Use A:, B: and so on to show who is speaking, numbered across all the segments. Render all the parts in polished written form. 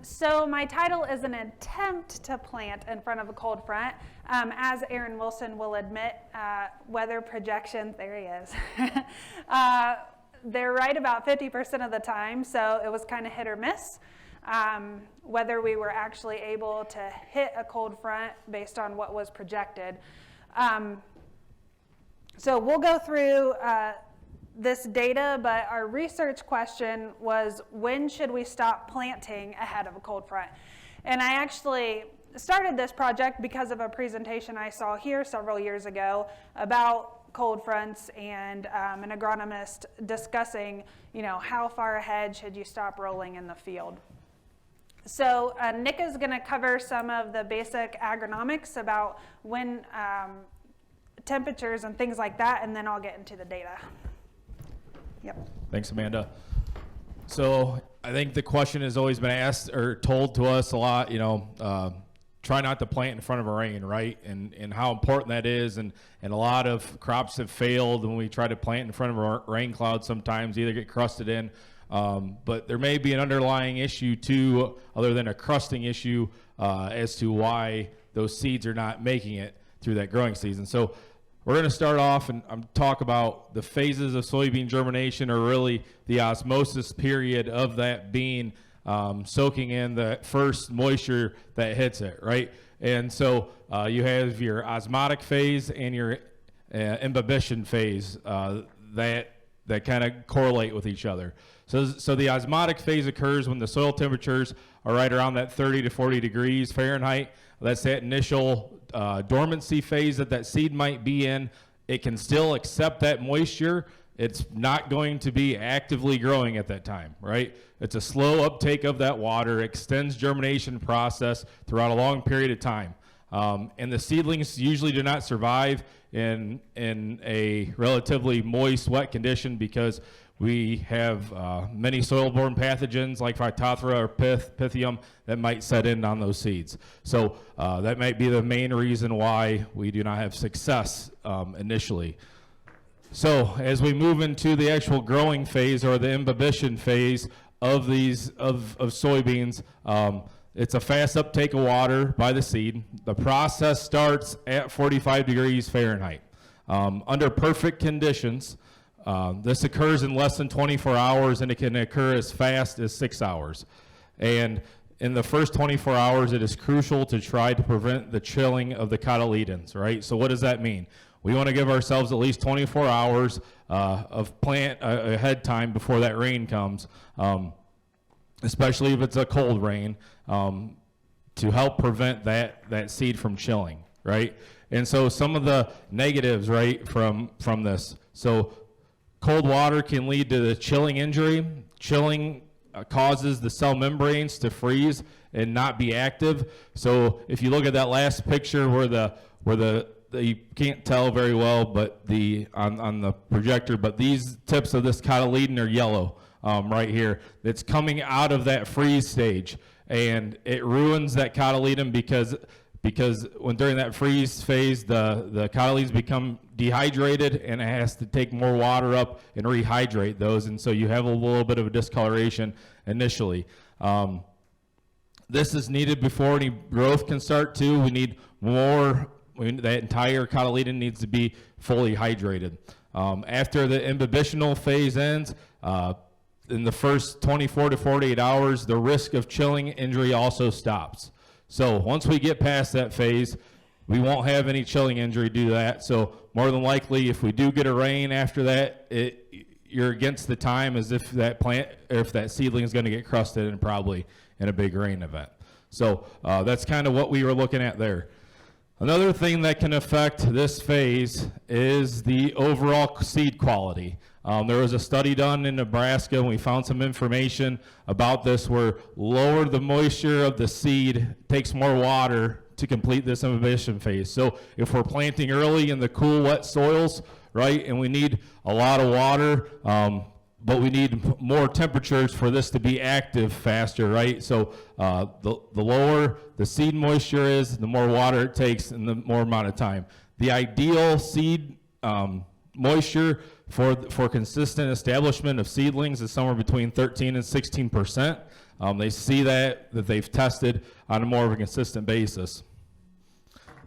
A: So my title is an attempt to plant in front of a cold front. As Aaron Wilson will admit, weather projections, there he is, they're right about 50% of the time, so it was kind of hit or miss. Whether we were actually able to hit a cold front based on what was projected. So we'll go through this data, but our research question was, when should we stop planting ahead of a cold front? And I actually started this project because of a presentation I saw here several years ago about cold fronts and an agronomist discussing, how far ahead should you stop rolling in the field. So Nick is going to cover some of the basic agronomics about when temperatures and things like that, and then I'll get into the data. Yep.
B: Thanks, Amanda. So I think the question has always been asked or told to us a lot, try not to plant in front of a rain, right? And how important that is. And a lot of crops have failed when we try to plant in front of a rain cloud sometimes, either get crusted in. But there may be an underlying issue too, other than a crusting issue, as to why those seeds are not making it through that growing season. So we're going to start off and talk about the phases of soybean germination, or really the osmosis period of that bean soaking in the first moisture that hits it, right? And so you have your osmotic phase and your imbibition phase that kind of correlate with each other. So the osmotic phase occurs when the soil temperatures are right around that 30 to 40 degrees Fahrenheit. That's that initial dormancy phase that seed might be in. It can still accept that moisture. It's not going to be actively growing at that time, right? It's a slow uptake of that water, extends germination process throughout a long period of time. And the seedlings usually do not survive in a relatively moist, wet condition because we have many soil-borne pathogens like Phytophthora or Pythium that might set in on those seeds. So that might be the main reason why we do not have success initially. So as we move into the actual growing phase, or the imbibition phase of soybeans, it's a fast uptake of water by the seed. The process starts at 45 degrees Fahrenheit. Under perfect conditions, this occurs in less than 24 hours, and it can occur as fast as 6 hours. And in the first 24 hours, it is crucial to try to prevent the chilling of the cotyledons, right? So what does that mean? We want to give ourselves at least 24 hours of plant ahead time before that rain comes, especially if it's a cold rain, to help prevent that seed from chilling, right? And so some of the negatives, right, from this. So cold water can lead to the chilling injury. Chilling causes the cell membranes to freeze and not be active. So if you look at that last picture where you can't tell very well, but on the projector, but these tips of this cotyledon are yellow right here. It's coming out of that freeze stage, and it ruins that cotyledon because when during that freeze phase, the cotyledons become dehydrated, and it has to take more water up and rehydrate those, and so you have a little bit of a discoloration initially. This is needed before any growth can start too. We need more. That entire cotyledon needs to be fully hydrated. After the imbibitional phase ends, in the first 24 to 48 hours, the risk of chilling injury also stops. So once we get past that phase, we won't have any chilling injury due to that. So more than likely, if we do get a rain after that, you're against the time as if that plant, or if that seedling is going to get crusted, and probably in a big rain event. So that's kind of what we were looking at there. Another thing that can affect this phase is the overall seed quality. There was a study done in Nebraska, and we found some information about this, where lower the moisture of the seed takes more water to complete this imbibition phase. So if we're planting early in the cool, wet soils, right, and we need a lot of water, but we need more temperatures for this to be active faster, right? So the lower the seed moisture is, the more water it takes and the more amount of time. The ideal seed moisture for consistent establishment of seedlings is somewhere between 13 and 16%. They see that they've tested on a more of a consistent basis.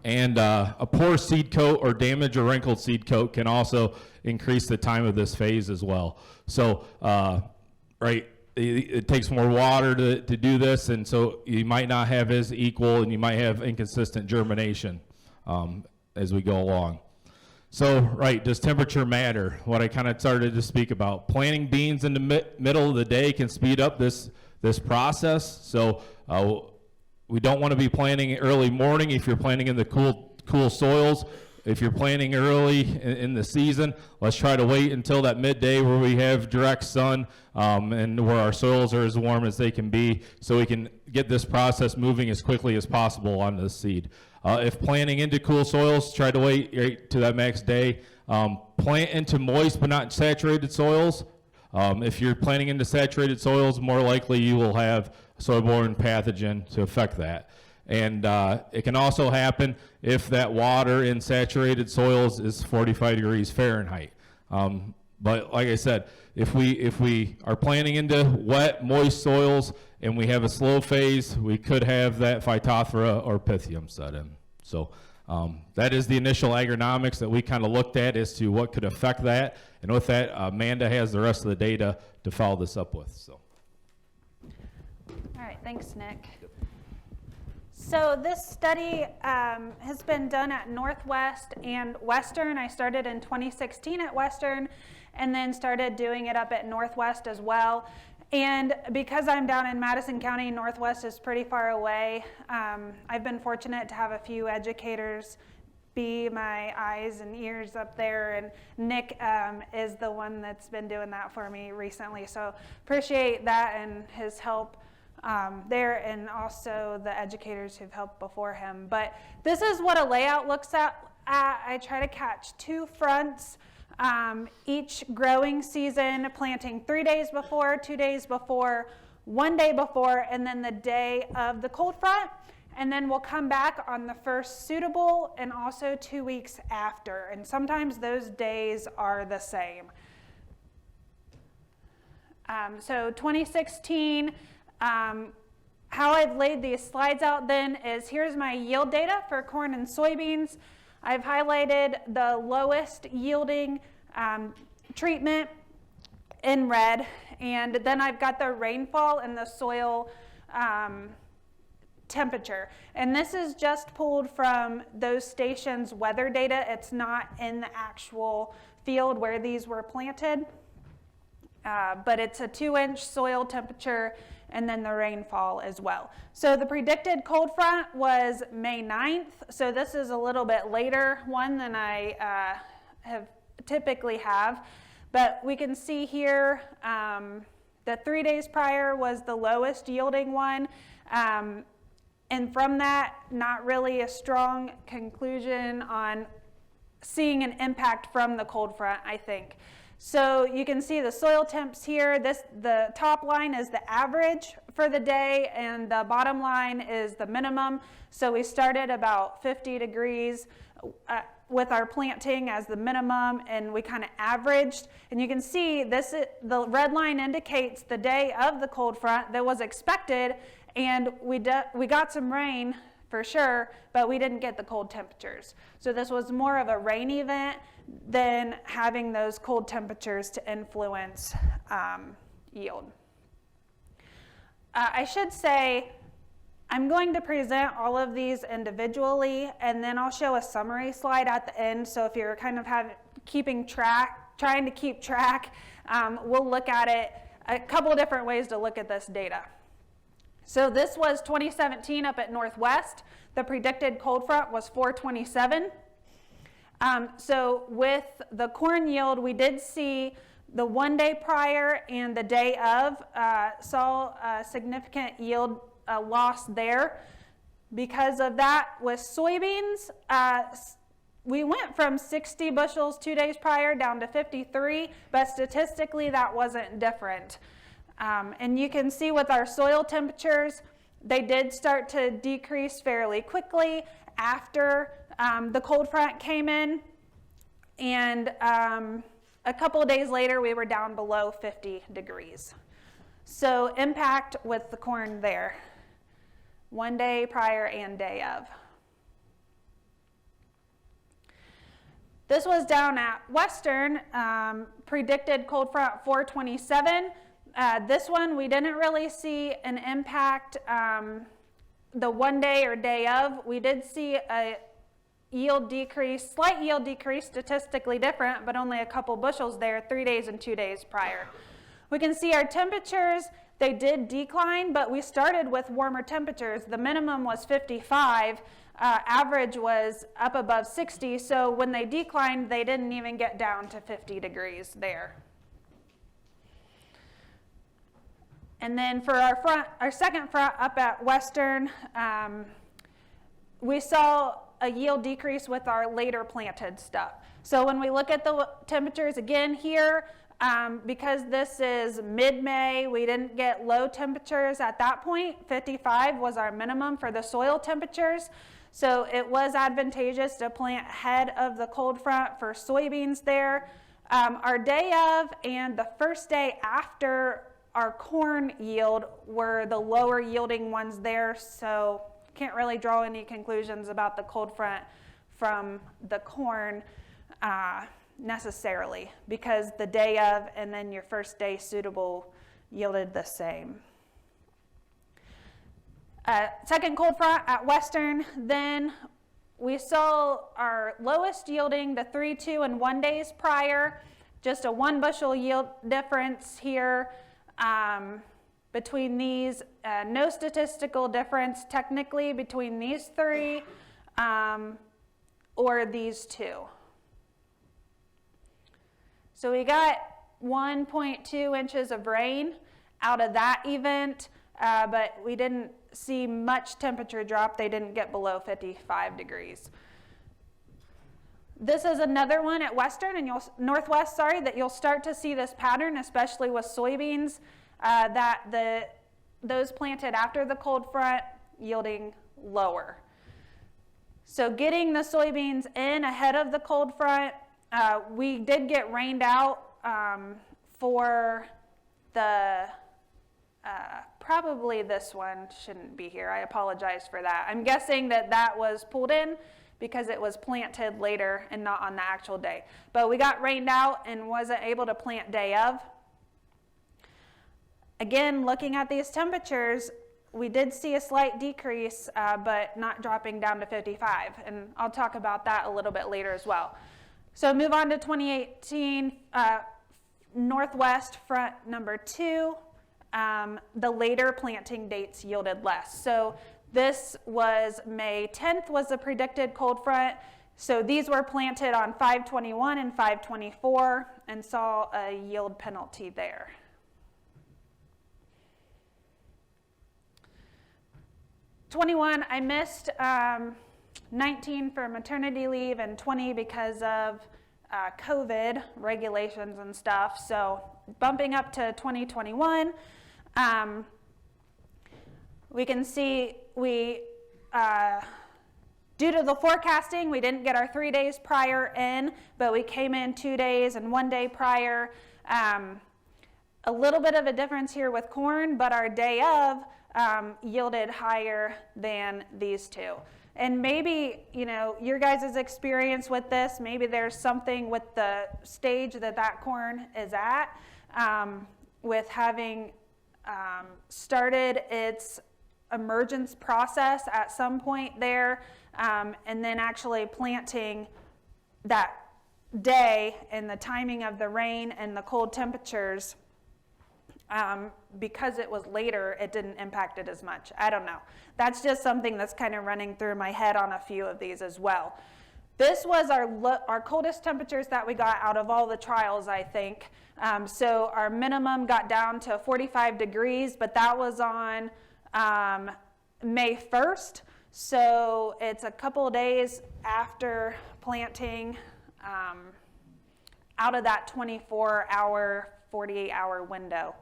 B: And a poor seed coat or damaged or wrinkled seed coat can also increase the time of this phase as well. So, it takes more water to do this, and so you might not have as equal, and you might have inconsistent germination as we go along. So, does temperature matter? What I kind of started to speak about. Planting beans in the middle of the day can speed up this process. So, we don't want to be planting early morning if you're planting in the cool soils. If you're planting early in the season, let's try to wait until that midday where we have direct sun and where our soils are as warm as they can be, so we can get this process moving as quickly as possible on the seed. If planting into cool soils, try to wait right to that max day. Plant into moist but not saturated soils. If you're planting into saturated soils, more likely you will have soil-borne pathogen to affect that. And it can also happen if that water in saturated soils is 45 degrees Fahrenheit. But like I said, if we are planting into wet, moist soils and we have a slow phase, we could have that Phytophthora or Pythium set in. So that is the initial agronomics that we kind of looked at as to what could affect that. And with that, Amanda has the rest of the data to follow this up with. So.
A: All right, thanks, Nick. So this study has been done at Northwest and Western. I started in 2016 at Western and then started doing it up at Northwest as well. And because I'm down in Madison County, Northwest is pretty far away. I've been fortunate to have a few educators be my eyes and ears up there, and Nick is the one that's been doing that for me recently. So appreciate that and his help there, and also the educators who've helped before him. But this is what a layout looks at. I try to catch 2 fronts each growing season, planting 3 days before, 2 days before, 1 day before, and then the day of the cold front. And then we'll come back on the first suitable and also 2 weeks after. And sometimes those days are the same. So 2016, how I've laid these slides out then is here's my yield data for corn and soybeans. I've highlighted the lowest yielding treatment in red, and then I've got the rainfall and the soil temperature. And this is just pulled from those stations' weather data. It's not in the actual field where these were planted, but it's a 2-inch soil temperature and then the rainfall as well. So the predicted cold front was May 9th. So this is a little bit later one than I typically have. But we can see here the 3 days prior was the lowest yielding one. And from that, not really a strong conclusion on seeing an impact from the cold front, I think. So you can see the soil temps here. The top line is the average for the day, and the bottom line is the minimum. So we started about 50 degrees with our planting as the minimum, and we kind of averaged. And you can see the red line indicates the day of the cold front that was expected, and we got some rain for sure, but we didn't get the cold temperatures. So this was more of a rain event than having those cold temperatures to influence yield. I should say I'm going to present all of these individually, and then I'll show a summary slide at the end. So if you're kind of trying to keep track, we'll look at it a couple of different ways to look at this data. So this was 2017 up at Northwest. The predicted cold front was 427. So with the corn yield, we did see the 1 day prior and the day of saw a significant yield loss there. Because of that, with soybeans, we went from 60 bushels 2 days prior down to 53, but statistically that wasn't different. And you can see with our soil temperatures, they did start to decrease fairly quickly after the cold front came in, and a couple of days later we were down below 50 degrees. So impact with the corn there, 1 day prior and day of. This was down at Western, predicted cold front 427. This one, we didn't really see an impact the 1 day or day of. We did see a yield decrease, slight yield decrease, statistically different, but only a couple bushels there 3 days and 2 days prior. We can see our temperatures, they did decline, but we started with warmer temperatures. The minimum was 55. Average was up above 60, so when they declined, they didn't even get down to 50 degrees there. And then for our second front up at Western, we saw a yield decrease with our later planted stuff. So when we look at the temperatures again here, because this is mid-May, we didn't get low temperatures at that point. 55 was our minimum for the soil temperatures. So it was advantageous to plant ahead of the cold front for soybeans there. Our day of and the first day after our corn yield were the lower yielding ones there, so can't really draw any conclusions about the cold front from the corn necessarily, because the day of and then your first day suitable yielded the same. Second cold front at Western, then we saw our lowest yielding to 3, 2, and 1 days prior, just a 1 bushel yield difference here between these. No statistical difference technically between these 3 or these 2. So we got 1.2 inches of rain out of that event, but we didn't see much temperature drop. They didn't get below 55 degrees. This is another one at Western and Northwest, that you'll start to see this pattern, especially with soybeans, those planted after the cold front yielding lower. So getting the soybeans in ahead of the cold front, we did get rained out for the probably this one shouldn't be here. I apologize for that. I'm guessing that was pulled in because it was planted later and not on the actual day. But we got rained out and wasn't able to plant day of. Again, looking at these temperatures, we did see a slight decrease, but not dropping down to 55. And I'll talk about that a little bit later as well. So move on to 2018, Northwest front number 2. The later planting dates yielded less. So this was May 10th was the predicted cold front. So these were planted on 5/21 and 5/24 and saw a yield penalty there. '21, I missed 19 for maternity leave and 20 because of COVID regulations and stuff. So bumping up to 2021, we can see due to the forecasting, we didn't get our 3 days prior in, but we came in 2 days and 1 day prior. A little bit of a difference here with corn, but our day of yielded higher than these 2. And maybe, your guys' experience with this, maybe there's something with the stage that corn is at, with having started its emergence process at some point there, and then actually planting that day and the timing of the rain and the cold temperatures. Because it was later, it didn't impact it as much. I don't know. That's just something that's kind of running through my head on a few of these as well. This was our coldest temperatures that we got out of all the trials, I think. So our minimum got down to 45 degrees, but that was on May 1st. So it's a couple of days after planting, out of that 24-hour, 48-hour window,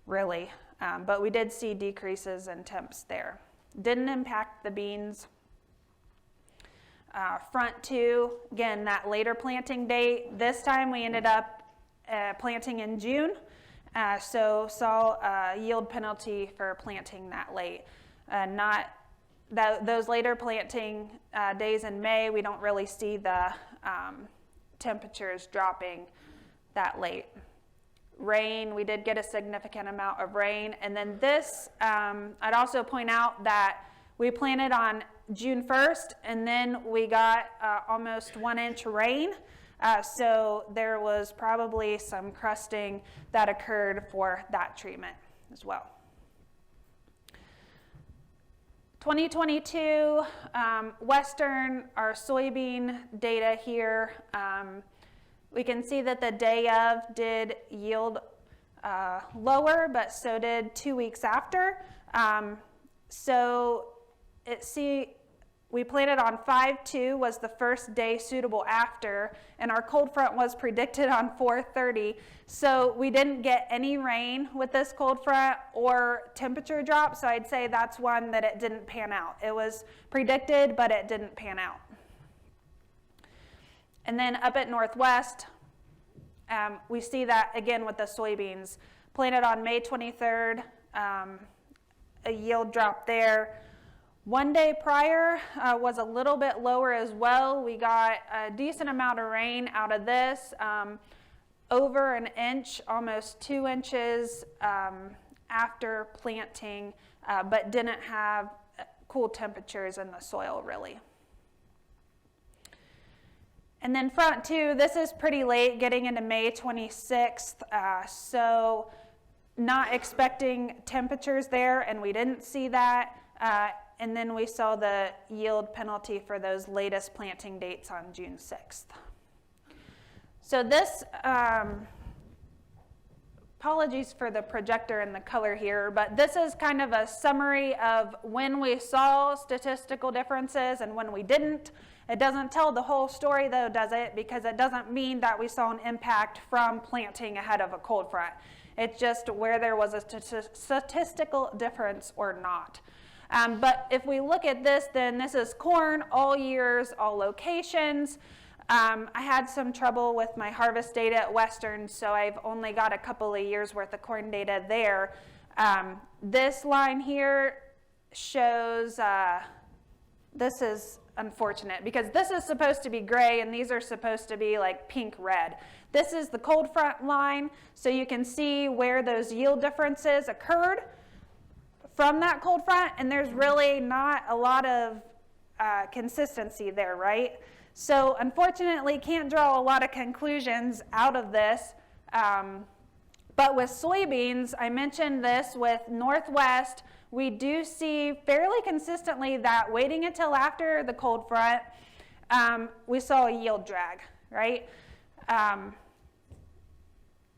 A: really. But we did see decreases in temps there. Didn't impact the beans. Front 2, again, that later planting date. This time we ended up planting in June, So saw a yield penalty for planting that late. Those later planting days in May, we don't really see the temperatures dropping that late. Rain, we did get a significant amount of rain. And then this, I'd also point out that we planted on June 1st, and then we got almost 1 inch rain. So there was probably some crusting that occurred for that treatment as well. 2022, Western, our soybean data here. We can see that the day of did yield lower, but so did 2 weeks after. We planted on 5/2 was the first day suitable after, and our cold front was predicted on 4/30. So we didn't get any rain with this cold front or temperature drop, so I'd say that's one that it didn't pan out. It was predicted, but it didn't pan out. And then up at Northwest, we see that again with the soybeans. Planted on May 23rd, a yield drop there. 1 day prior was a little bit lower as well. We got a decent amount of rain out of this, over 1 inch, almost 2 inches after planting, but didn't have cool temperatures in the soil really. And then front 2, this is pretty late, getting into May 26th, so not expecting temperatures there, and we didn't see that. And then we saw the yield penalty for those latest planting dates on June 6th. So this, apologies for the projector and the color here, but this is kind of a summary of when we saw statistical differences and when we didn't. It doesn't tell the whole story though, does it? Because it doesn't mean that we saw an impact from planting ahead of a cold front. It's just where there was a statistical difference or not. But if we look at this, then this is corn, all years, all locations. I had some trouble with my harvest data at Western, so I've only got a couple of years worth of corn data there. This line here shows, this is unfortunate because this is supposed to be gray and these are supposed to be like pink red. This is the cold front line, so you can see where those yield differences occurred from that cold front, and there's really not a lot of consistency there, right? So unfortunately, can't draw a lot of conclusions out of this. But with soybeans, I mentioned this with Northwest, we do see fairly consistently that waiting until after the cold front, we saw a yield drag, right?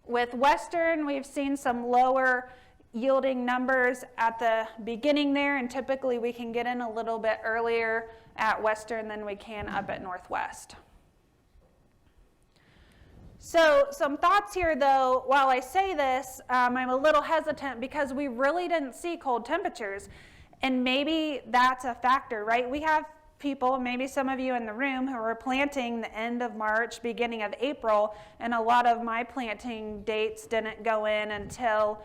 A: With Western, we've seen some lower yielding numbers at the beginning there, and typically we can get in a little bit earlier at Western than we can up at Northwest. So some thoughts here though, while I say this, I'm a little hesitant because we really didn't see cold temperatures, and maybe that's a factor, right? We have people, maybe some of you in the room, who are planting the end of March, beginning of April, and a lot of my planting dates didn't go in until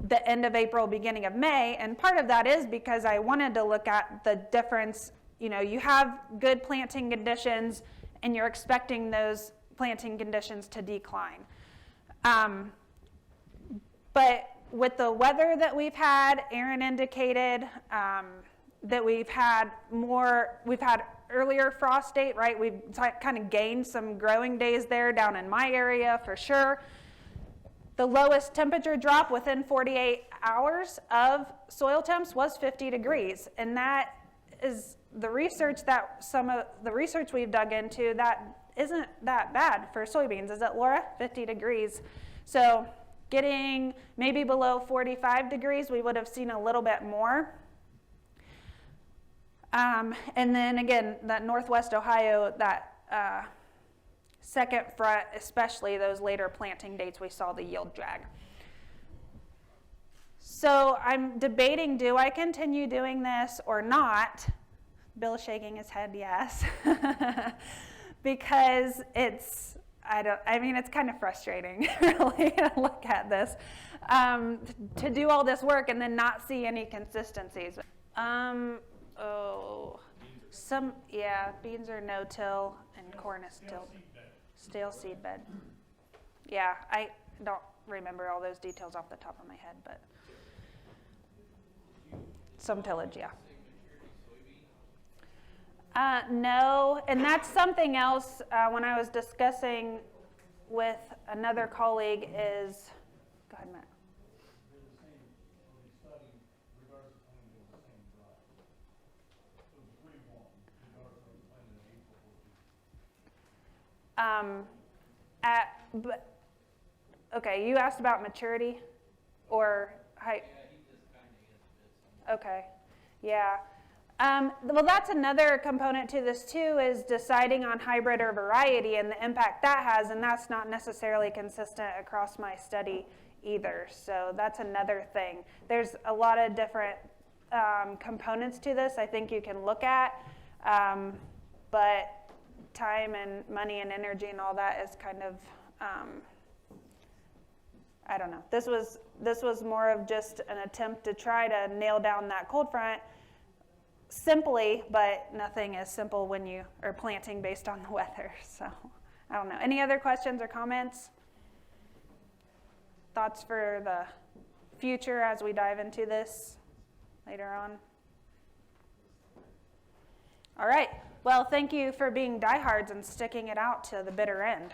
A: the end of April, beginning of May, and part of that is because I wanted to look at the difference. You know, you have good planting conditions and you're expecting those planting conditions to decline. But with the weather that we've had, Aaron indicated that we've had earlier frost date, right? We've kind of gained some growing days there down in my area for sure. The lowest temperature drop within 48 hours of soil temps was 50 degrees. And that is the research that some of the research we've dug into, that isn't that bad for soybeans, is it, Laura? 50 degrees. So getting maybe below 45 degrees, we would have seen a little bit more. And then again, that Northwest Ohio, that second front, especially those later planting dates, we saw the yield drag. So I'm debating, do I continue doing this or not? Bill's shaking his head yes. Because it's I mean, it's kind of frustrating, really, to look at this, to do all this work and then not see any consistencies. Beans are no-till and corn is till. Stale seed bed. Yeah, I don't remember all those details off the top of my head, but some tillage, yeah. No, and that's something else when I was discussing with another colleague is, go ahead, Matt. Okay, you asked about maturity or height. Okay, yeah. Well, that's another component to this too, is deciding on hybrid or variety and the impact that has, and that's not necessarily consistent across my study either. So that's another thing. There's a lot of different components to this I think you can look at, but time and money and energy and all that is kind of, I don't know. This was more of just an attempt to try to nail down that cold front simply, but nothing is simple when you are planting based on the weather. So I don't know. Any other questions or comments? Thoughts for the future as we dive into this later on? All right. Well, thank you for being diehards and sticking it out to the bitter end.